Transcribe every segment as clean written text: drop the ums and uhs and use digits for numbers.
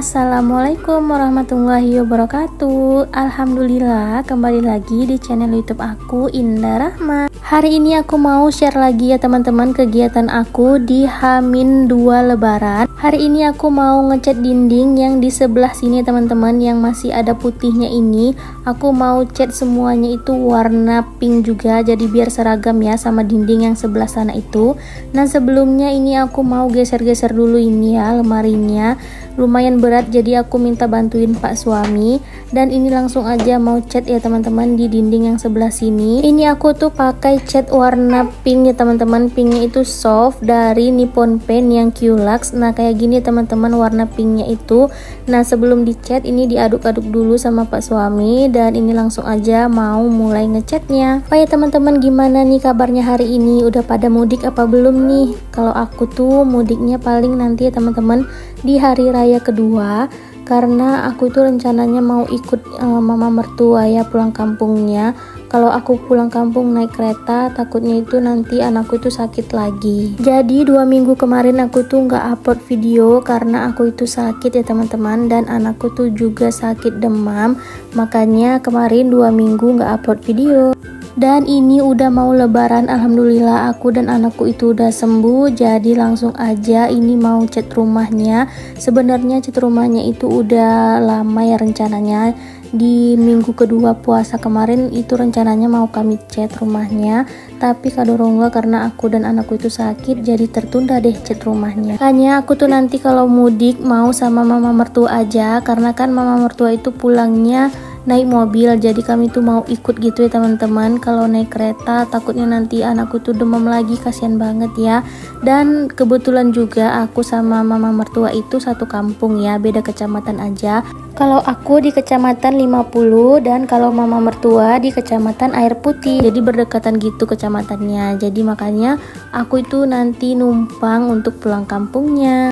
Assalamualaikum warahmatullahi wabarakatuh. Alhamdulillah, kembali lagi di channel YouTube aku, Indah Rahma. Hari ini aku mau share lagi ya teman-teman kegiatan aku di H-2 Lebaran. Hari ini aku mau ngecat dinding yang di sebelah sini teman-teman, yang masih ada putihnya ini. Aku mau cat semuanya itu warna pink juga, jadi biar seragam ya sama dinding yang sebelah sana itu. Nah sebelumnya ini aku mau geser-geser dulu ini ya lemarinya. Lumayan berat, jadi aku minta bantuin Pak suami, dan ini langsung aja mau cat ya teman-teman di dinding yang sebelah sini. Ini aku tuh pakai cat warna pink ya teman-teman. Pinknya itu soft dari Nippon Paint yang Qlux. Nah kayak gini teman-teman warna pinknya itu. Nah sebelum dicat ini diaduk-aduk dulu sama Pak suami, dan ini langsung aja mau mulai ngecatnya. Oh ya teman-teman, gimana nih kabarnya hari ini? Udah pada mudik apa belum nih? Kalau aku tuh mudiknya paling nanti ya teman-teman di hari raya kedua, karena aku itu rencananya mau ikut mama mertua ya pulang kampungnya. Kalau aku pulang kampung naik kereta, takutnya itu nanti anakku itu sakit lagi. Jadi 2 minggu kemarin aku tuh nggak upload video karena aku itu sakit ya teman-teman, dan anakku tuh juga sakit demam. Makanya kemarin 2 minggu nggak upload video. Dan ini udah mau lebaran, alhamdulillah aku dan anakku itu udah sembuh. Jadi langsung aja ini mau cat rumahnya. Sebenarnya cat rumahnya itu udah lama ya rencananya. Di minggu kedua puasa kemarin itu rencananya mau kami cat rumahnya, tapi kadorongga karena aku dan anakku itu sakit, jadi tertunda deh cat rumahnya. Makanya aku tuh nanti kalau mudik mau sama mama mertua aja, karena kan mama mertua itu pulangnya naik mobil, jadi kami tuh mau ikut gitu ya teman-teman. Kalau naik kereta takutnya nanti anakku tuh demam lagi, kasihan banget ya. Dan kebetulan juga aku sama mama mertua itu satu kampung ya, beda kecamatan aja. Kalau aku di kecamatan 50 dan kalau mama mertua di kecamatan Air Putih, jadi berdekatan gitu kecamatannya. Jadi makanya aku itu nanti numpang untuk pulang kampungnya.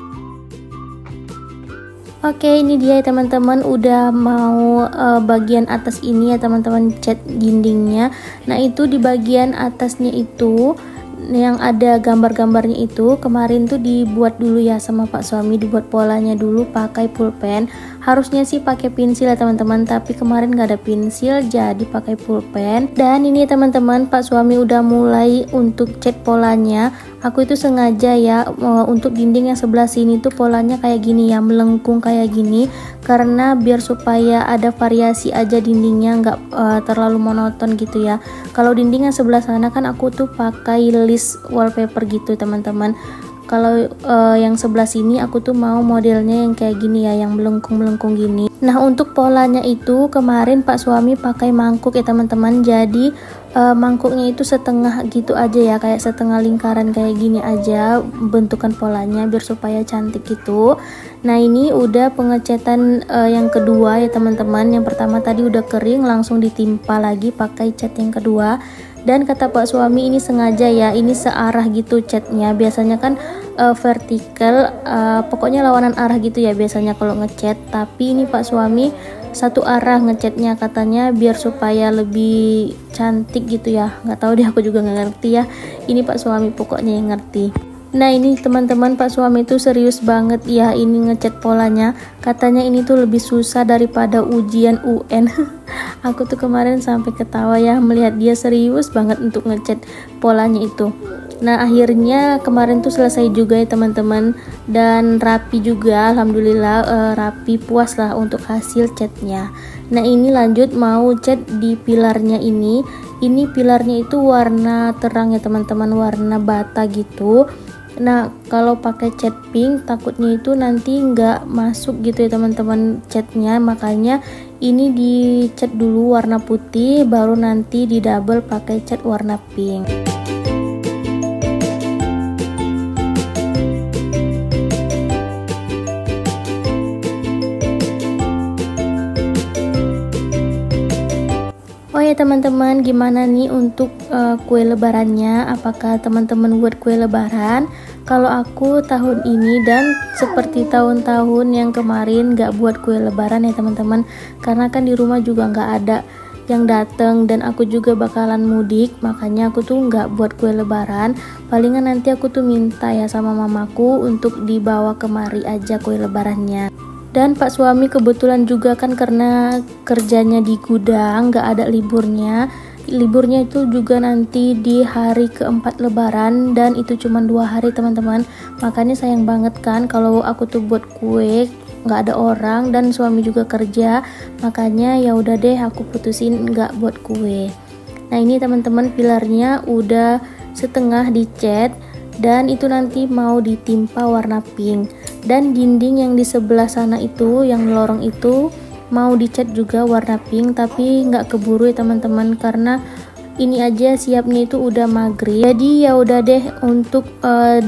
Oke, ini dia ya teman-teman, udah mau bagian atas ini ya teman-teman cat dindingnya. Nah itu di bagian atasnya itu yang ada gambar-gambarnya itu kemarin tuh dibuat dulu ya sama Pak suami, dibuat polanya dulu pakai pulpen. Harusnya sih pakai pensil ya teman-teman, tapi kemarin nggak ada pensil jadi pakai pulpen. Dan ini teman-teman Pak suami udah mulai untuk cat polanya. Aku itu sengaja ya untuk dinding yang sebelah sini tuh polanya kayak gini ya, melengkung kayak gini, karena biar supaya ada variasi aja dindingnya, nggak terlalu monoton gitu ya. Kalau dinding yang sebelah sana kan aku tuh pakai list wallpaper gitu teman-teman. Kalau yang sebelah sini aku tuh mau modelnya yang kayak gini ya, yang melengkung-melengkung gini. Nah untuk polanya itu kemarin Pak suami pakai mangkuk ya teman-teman. Jadi mangkuknya itu setengah gitu aja ya, kayak setengah lingkaran kayak gini aja bentukan polanya biar supaya cantik gitu. Nah ini udah pengecatan yang kedua ya teman-teman. Yang pertama tadi udah kering, langsung ditimpa lagi pakai cat yang kedua. Dan kata Pak suami ini sengaja ya, ini searah gitu catnya. Biasanya kan vertikal, pokoknya lawanan arah gitu ya biasanya kalau ngecat, tapi ini Pak suami satu arah ngecatnya, katanya biar supaya lebih cantik gitu ya. Nggak tahu deh, aku juga nggak ngerti ya, ini Pak suami pokoknya yang ngerti. Nah ini teman-teman Pak suami itu serius banget ya ini ngecat polanya. Katanya ini tuh lebih susah daripada ujian UN. Aku tuh kemarin sampai ketawa ya melihat dia serius banget untuk ngecat polanya itu. Nah akhirnya kemarin tuh selesai juga ya teman-teman, dan rapi juga, alhamdulillah rapi, puas lah untuk hasil catnya. Nah ini lanjut mau cat di pilarnya ini. Ini pilarnya itu warna terang ya teman-teman, warna bata gitu. Nah kalau pakai cat pink takutnya itu nanti nggak masuk gitu ya teman-teman catnya, makanya ini dicat dulu warna putih, baru nanti di double pakai cat warna pink. Oh ya teman-teman, gimana nih untuk kue lebarannya? Apakah teman-teman buat kue lebaran? Kalau aku tahun ini dan seperti tahun-tahun yang kemarin gak buat kue lebaran ya teman-teman, karena kan di rumah juga gak ada yang datang dan aku juga bakalan mudik, makanya aku tuh nggak buat kue lebaran. Palingan nanti aku tuh minta ya sama mamaku untuk dibawa kemari aja kue lebarannya. Dan Pak suami kebetulan juga kan karena kerjanya di gudang gak ada liburnya itu juga nanti di hari keempat lebaran, dan itu cuma 2 hari teman-teman. Makanya sayang banget kan kalau aku tuh buat kue nggak ada orang dan suami juga kerja, makanya ya udah deh aku putusin nggak buat kue. Nah ini teman-teman, pilarnya udah setengah dicat dan itu nanti mau ditimpa warna pink. Dan dinding yang di sebelah sana itu, yang lorong itu mau dicat juga warna pink, tapi nggak keburu ya teman-teman, karena ini aja siapnya itu udah maghrib. Jadi ya udah deh, untuk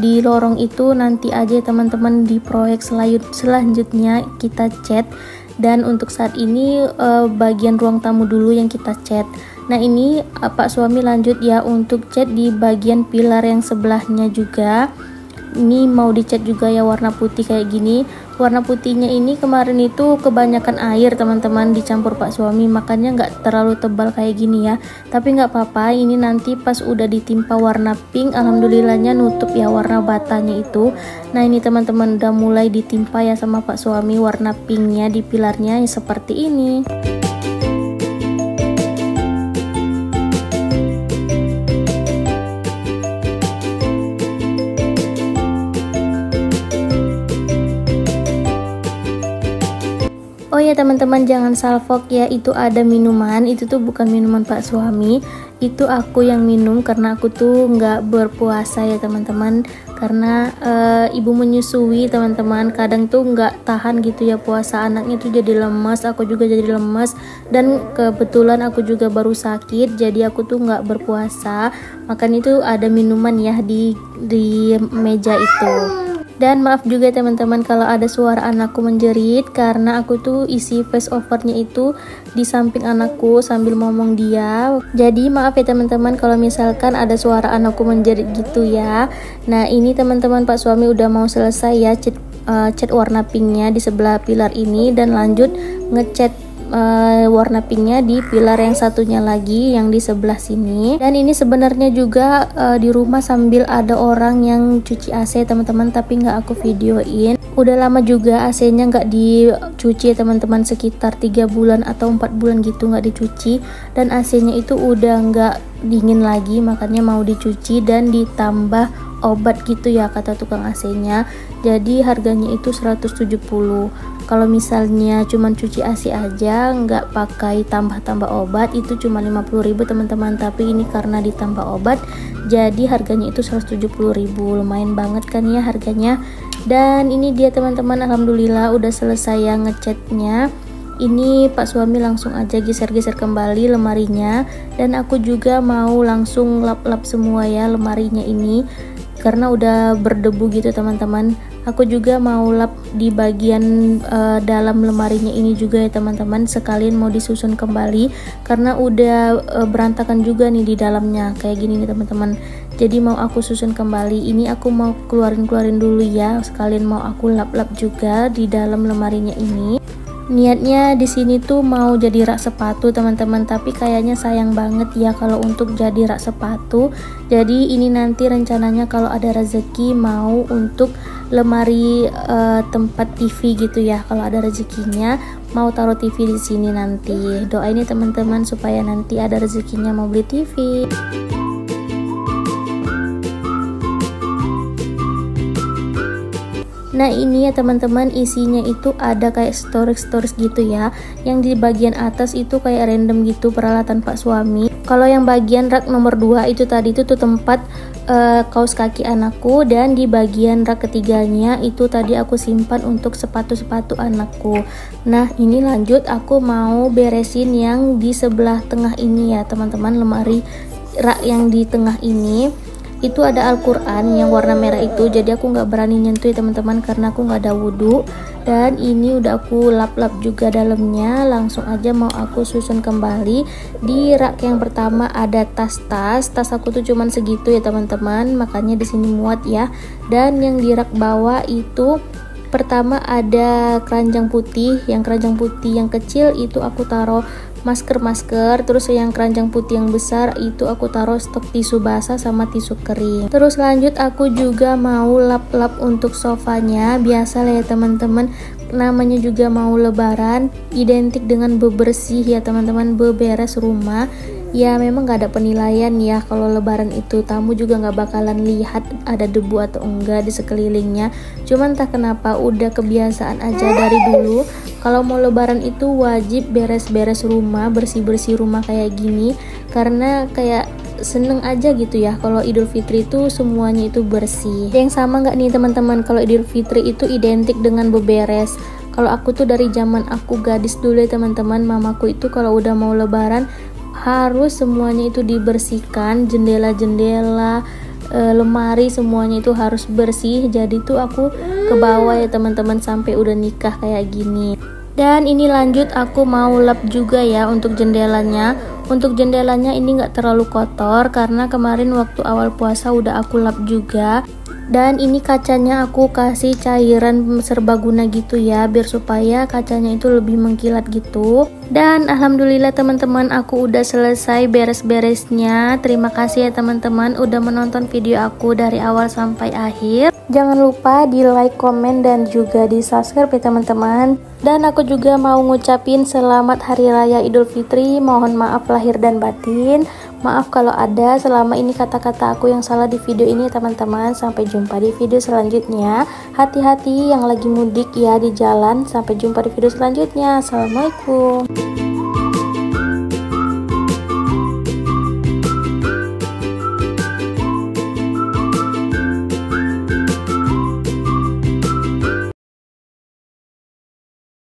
di lorong itu nanti aja teman-teman, di proyek selanjutnya kita cat. Dan untuk saat ini bagian ruang tamu dulu yang kita cat. Nah ini Pak suami lanjut ya untuk cat di bagian pilar yang sebelahnya juga. Ini mau dicat juga ya warna putih kayak gini. Warna putihnya ini kemarin itu kebanyakan air teman-teman dicampur Pak suami, makanya nggak terlalu tebal kayak gini ya. Tapi nggak apa-apa, ini nanti pas udah ditimpa warna pink, alhamdulillahnya nutup ya warna batanya itu. Nah ini teman-teman udah mulai ditimpa ya sama Pak suami warna pinknya di pilarnya seperti ini. Oh ya teman-teman, jangan salfok ya, itu ada minuman, itu tuh bukan minuman Pak suami, itu aku yang minum karena aku tuh nggak berpuasa ya teman-teman, karena ibu menyusui teman-teman, kadang tuh nggak tahan gitu ya puasa, anaknya tuh jadi lemes, aku juga jadi lemes, dan kebetulan aku juga baru sakit, jadi aku tuh nggak berpuasa, makanya itu ada minuman ya di meja itu. Dan maaf juga teman-teman kalau ada suara anakku menjerit, karena aku tuh isi voice overnya itu di samping anakku sambil ngomong dia. Jadi maaf ya teman-teman kalau misalkan ada suara anakku menjerit gitu ya. Nah ini teman-teman, Pak suami udah mau selesai ya cat warna pinknya di sebelah pilar ini, dan lanjut ngecat warna pinknya di pilar yang satunya lagi yang di sebelah sini. Dan ini sebenarnya juga di rumah sambil ada orang yang cuci AC teman-teman, tapi nggak aku videoin. Udah lama juga AC-nya nggak dicuci teman-teman, sekitar 3 bulan atau 4 bulan gitu nggak dicuci, dan AC-nya itu udah nggak dingin lagi, makanya mau dicuci dan ditambah obat gitu ya kata tukang AC-nya. Jadi harganya itu 170. Kalau misalnya cuman cuci AC aja nggak pakai tambah-tambah obat itu cuma 50.000 teman-teman, tapi ini karena ditambah obat jadi harganya itu 170.000. Lumayan banget kan ya harganya. Dan ini dia teman-teman, alhamdulillah udah selesai ya ngecatnya. Ini Pak suami langsung aja geser-geser kembali lemarinya, dan aku juga mau langsung lap-lap semua ya lemarinya ini karena udah berdebu gitu teman-teman. Aku juga mau lap di bagian dalam lemarinya ini juga ya teman-teman, sekalian mau disusun kembali karena udah berantakan juga nih di dalamnya kayak gini nih teman-teman. Jadi mau aku susun kembali. Ini aku mau keluarin dulu ya, sekalian mau aku lap-lap juga di dalam lemarinya ini. Niatnya di sini tuh mau jadi rak sepatu teman-teman, tapi kayaknya sayang banget ya kalau untuk jadi rak sepatu. Jadi ini nanti rencananya kalau ada rezeki mau untuk lemari tempat TV gitu ya, kalau ada rezekinya mau taruh TV di sini nanti. Doain ya teman-teman supaya nanti ada rezekinya mau beli TV. Nah ini ya teman-teman, isinya itu ada kayak storage gitu ya. Yang di bagian atas itu kayak random gitu peralatan Pak suami. Kalau yang bagian rak nomor 2 itu tadi itu tuh tempat kaos kaki anakku, dan di bagian rak ketiganya itu tadi aku simpan untuk sepatu-sepatu anakku. Nah ini lanjut aku mau beresin yang di sebelah tengah ini ya teman-teman, lemari rak yang di tengah ini. Itu ada Al-Quran yang warna merah itu, jadi aku nggak berani nyentuh ya teman-teman karena aku nggak ada wudhu. Dan ini udah aku lap-lap juga dalamnya, langsung aja mau aku susun kembali. Di rak yang pertama ada tas aku tuh cuman segitu ya teman-teman, makanya di sini muat ya. Dan yang di rak bawah itu pertama ada keranjang putih, yang keranjang putih yang kecil itu aku taruh masker, terus yang keranjang putih yang besar itu aku taruh stok tisu basah sama tisu kering. Terus lanjut aku juga mau lap-lap untuk sofanya, biasa lah ya teman-teman, namanya juga mau lebaran, identik dengan bebersih ya teman-teman, beberes rumah. Ya memang gak ada penilaian ya kalau lebaran itu, tamu juga gak bakalan lihat ada debu atau enggak di sekelilingnya. Cuman entah kenapa udah kebiasaan aja dari dulu kalau mau lebaran itu wajib beres-beres rumah, bersih-bersih rumah kayak gini, karena kayak seneng aja gitu ya kalau Idul Fitri itu semuanya itu bersih. Yang sama nggak nih teman-teman, kalau Idul Fitri itu identik dengan beberes? Kalau aku tuh dari zaman aku gadis dulu ya teman-teman, mamaku itu kalau udah mau lebaran harus semuanya itu dibersihkan, jendela-jendela, lemari semuanya itu harus bersih. Jadi tuh aku ke bawah ya teman-teman sampai udah nikah kayak gini. Dan ini lanjut aku mau lap juga ya untuk jendelanya. Untuk jendelanya ini nggak terlalu kotor karena kemarin waktu awal puasa udah aku lap juga. Dan ini kacanya aku kasih cairan serbaguna gitu ya, biar supaya kacanya itu lebih mengkilat gitu. Dan alhamdulillah teman-teman, aku udah selesai beres-beresnya. Terima kasih ya teman-teman udah menonton video aku dari awal sampai akhir. Jangan lupa di like, komen, dan juga di subscribe ya teman-teman. Dan aku juga mau ngucapin selamat Hari Raya Idul Fitri. Mohon maaf lahir dan batin. Maaf kalau ada selama ini kata-kata aku yang salah di video ini teman-teman. Sampai jumpa di video selanjutnya. Hati-hati yang lagi mudik ya di jalan. Sampai jumpa di video selanjutnya. Assalamualaikum.